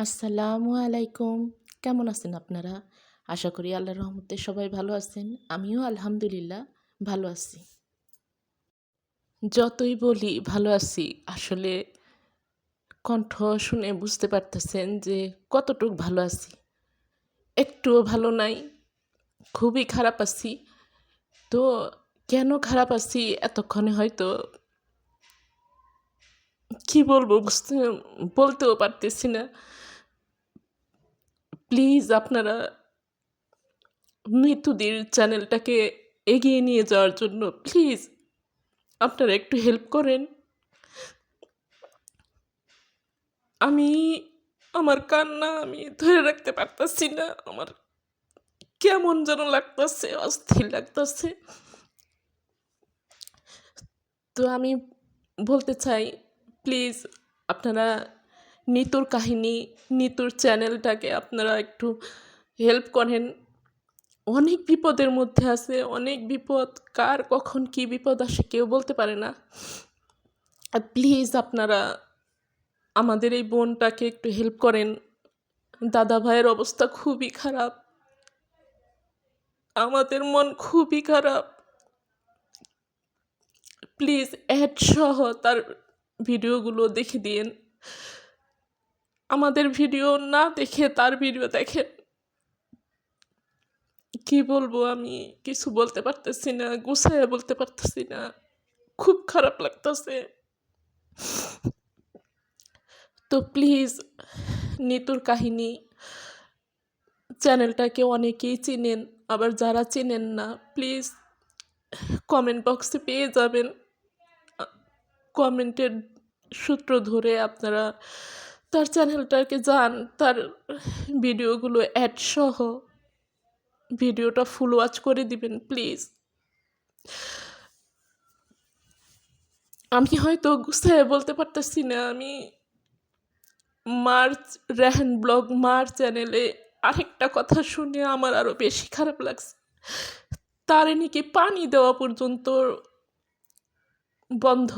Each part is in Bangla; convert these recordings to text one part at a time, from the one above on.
আসসালামু আলাইকুম। কেমন আছেন আপনারা? আশা করি আল্লাহর রহমতে সবাই ভালো আছেন। আমিও আলহামদুলিল্লাহ ভালো আছি। যতই বলি ভালো আছি, আসলে কণ্ঠ শুনে বুঝতে পারতেছেন যে কতটুক ভালো আছি। একটুও ভালো নাই, খুবই খারাপ আছি। তো কেন খারাপ আছি এতক্ষণে হয়তো কি বলবো বলতেও পারতেছি না। প্লিজ আপনারা মৃত্যুদের চ্যানেলটাকে এগিয়ে নিয়ে যাওয়ার জন্য প্লিজ আপনারা একটু হেল্প করেন। আমি আমার কান্না আমি ধরে রাখতে পারতাছি না। আমার কেমন যেন লাগতাছে, অস্থির লাগতাছে। তো আমি বলতে চাই, প্লিজ আপনারা নিতুর কাহিনী, নিতুর চ্যানেলটাকে আপনারা একটু হেল্প করেন। অনেক বিপদের মধ্যে আছে, অনেক বিপদ। কার কখন কি বিপদ আসে কেউ বলতে পারে না। প্লিজ আপনারা আমাদের এই বোনটাকে একটু হেল্প করেন। দাদা ভাইয়ের অবস্থা খুবই খারাপ, আমাদের মন খুবই খারাপ। প্লিজ অ্যাড সহ তার ভিডিওগুলো দেখে দিন। আমাদের ভিডিও না দেখে তার ভিডিও দেখেন। কি বলবো, আমি কিছু বলতে পারতেছি না, গুছাইয়া বলতে পারতেছি না, খুব খারাপ লাগতেছে। তো প্লিজ নিতুর কাহিনী চ্যানেলটাকে অনেকেই চিনেন, আবার যারা চিনেন না প্লিজ কমেন্ট বক্সে পেয়ে যাবেন। কমেন্টের সূত্র ধরে আপনারা তার চ্যানেলটাকে যান, তার ভিডিওগুলো অ্যাড সহ ভিডিওটা ফুল ওয়াচ করে দিবেন প্লিজ। আমি হয়তো গুছাইয়া বলতে পারতেছি না। আমি মার্চ রেহান ব্লগ মার চ্যানেলে আরেকটা কথা শুনে আমার আরও বেশি খারাপ লাগছে। তারে নাকি পানি দেওয়া পর্যন্ত বন্ধ,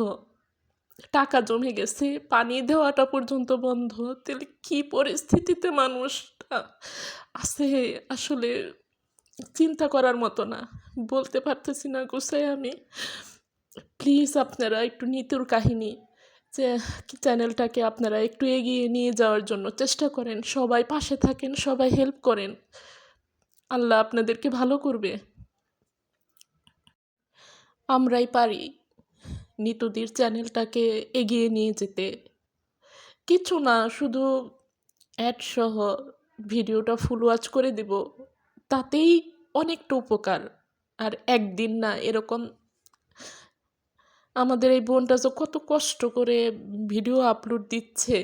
টাকা জমে গেছে, পানি দেওয়াটা পর্যন্ত বন্ধ। তাহলে কি পরিস্থিতিতে মানুষটা আছে আসলে চিন্তা করার মতো না। বলতে পারতেছি না গুছাই আমি। প্লিজ আপনারা একটু নিতুর কাহিনী যে চ্যানেলটাকে আপনারা একটু এগিয়ে নিয়ে যাওয়ার জন্য চেষ্টা করেন। সবাই পাশে থাকেন, সবাই হেল্প করেন। আল্লাহ আপনাদেরকে ভালো করবে। আমরাই পারি নিতুদির চ্যানেলটাকে এগিয়ে নিয়ে যেতে। কিছু না, শুধু অ্যাড সহ ভিডিওটা ফুল ওয়াচ করে দিব, তাতেই অনেকটা উপকার। আর একদিন না, এরকম আমাদের এই বোনটা যে কত কষ্ট করে ভিডিও আপলোড দিচ্ছে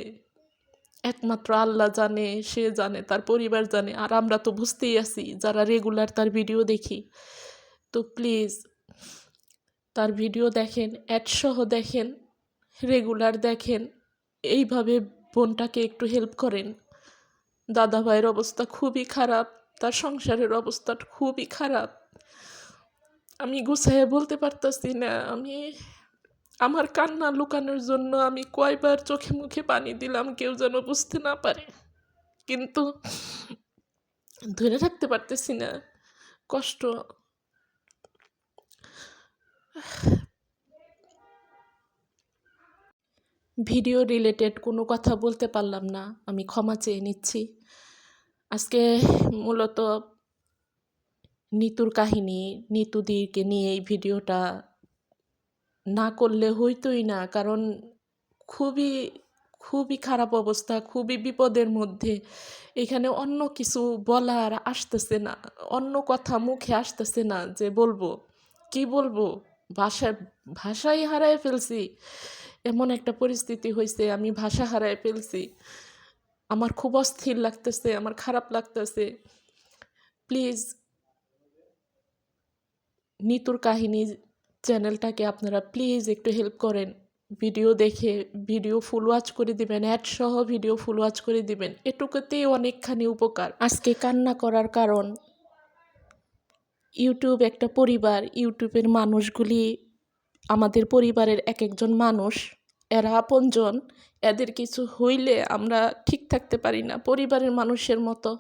একমাত্র আল্লাহ জানে, সে জানে, তার পরিবার জানে। আর আমরা তো বুঝতেই আছি যারা রেগুলার তার ভিডিও দেখি। তো প্লিজ তার ভিডিও দেখেন, অ্যাড সহ দেখেন, রেগুলার দেখেন। এইভাবে বোনটাকে একটু হেল্প করেন। দাদা ভাইয়ের অবস্থা খুবই খারাপ, তার সংসারের অবস্থা খুবই খারাপ। আমি গুছাইয়া বলতে পারতাছি না। আমার কান্না লুকানোর জন্য আমি কয়বার চোখে মুখে পানি দিলাম কেউ যেন বুঝতে না পারে, কিন্তু ধরে রাখতে পারতেছি না কষ্ট। ভিডিও রিলেটেড কোনো কথা বলতে পারলাম না, আমি ক্ষমা চেয়ে নিচ্ছি। আজকে মূলত নিতুর কাহিনী, নিতুদিকে নিয়ে এই ভিডিওটা না করলে হইতোই না। কারণ খুবই খুবই খারাপ অবস্থা, খুবই বিপদের মধ্যে। এখানে অন্য কিছু বলার আসতেছে না, অন্য কথা মুখে আসতেছে না যে বলবো কি বলবো। ভাষাই হারায় ফেলছি, এমন একটা পরিস্থিতি হয়েছে, আমি ভাষা হারায় ফেলছি। আমার খুব অস্থির লাগতেছে, আমার খারাপ লাগতেছে। প্লিজ নিতুর কাহিনী চ্যানেলটাকে আপনারা প্লিজ একটু হেল্প করেন। ভিডিও দেখে ভিডিও ফুল ওয়াচ করে দিবেন, অ্যাড সহ ভিডিও ফুল ওয়াচ করে দিবেন। এটুকুতেই অনেকখানি উপকার। আজকে কান্না করার কারণ, ইউটিউব একটা পরিবার। ইউটিউবের মানুষগুলি আমাদের পরিবারের এক একজন মানুষ। এরা আপনজন, এদের কিছু হইলে আমরা ঠিক থাকতে পারি না পরিবারের মানুষের মতো।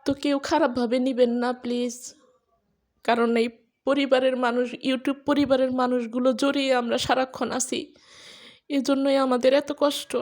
তো কেউ খারাপভাবে নিবেন না প্লিজ, কারণ এই পরিবারের মানুষ, ইউটিউব পরিবারের মানুষগুলো জড়িয়ে আমরা সারাক্ষণ আছি, এজন্যই আমাদের এত কষ্ট।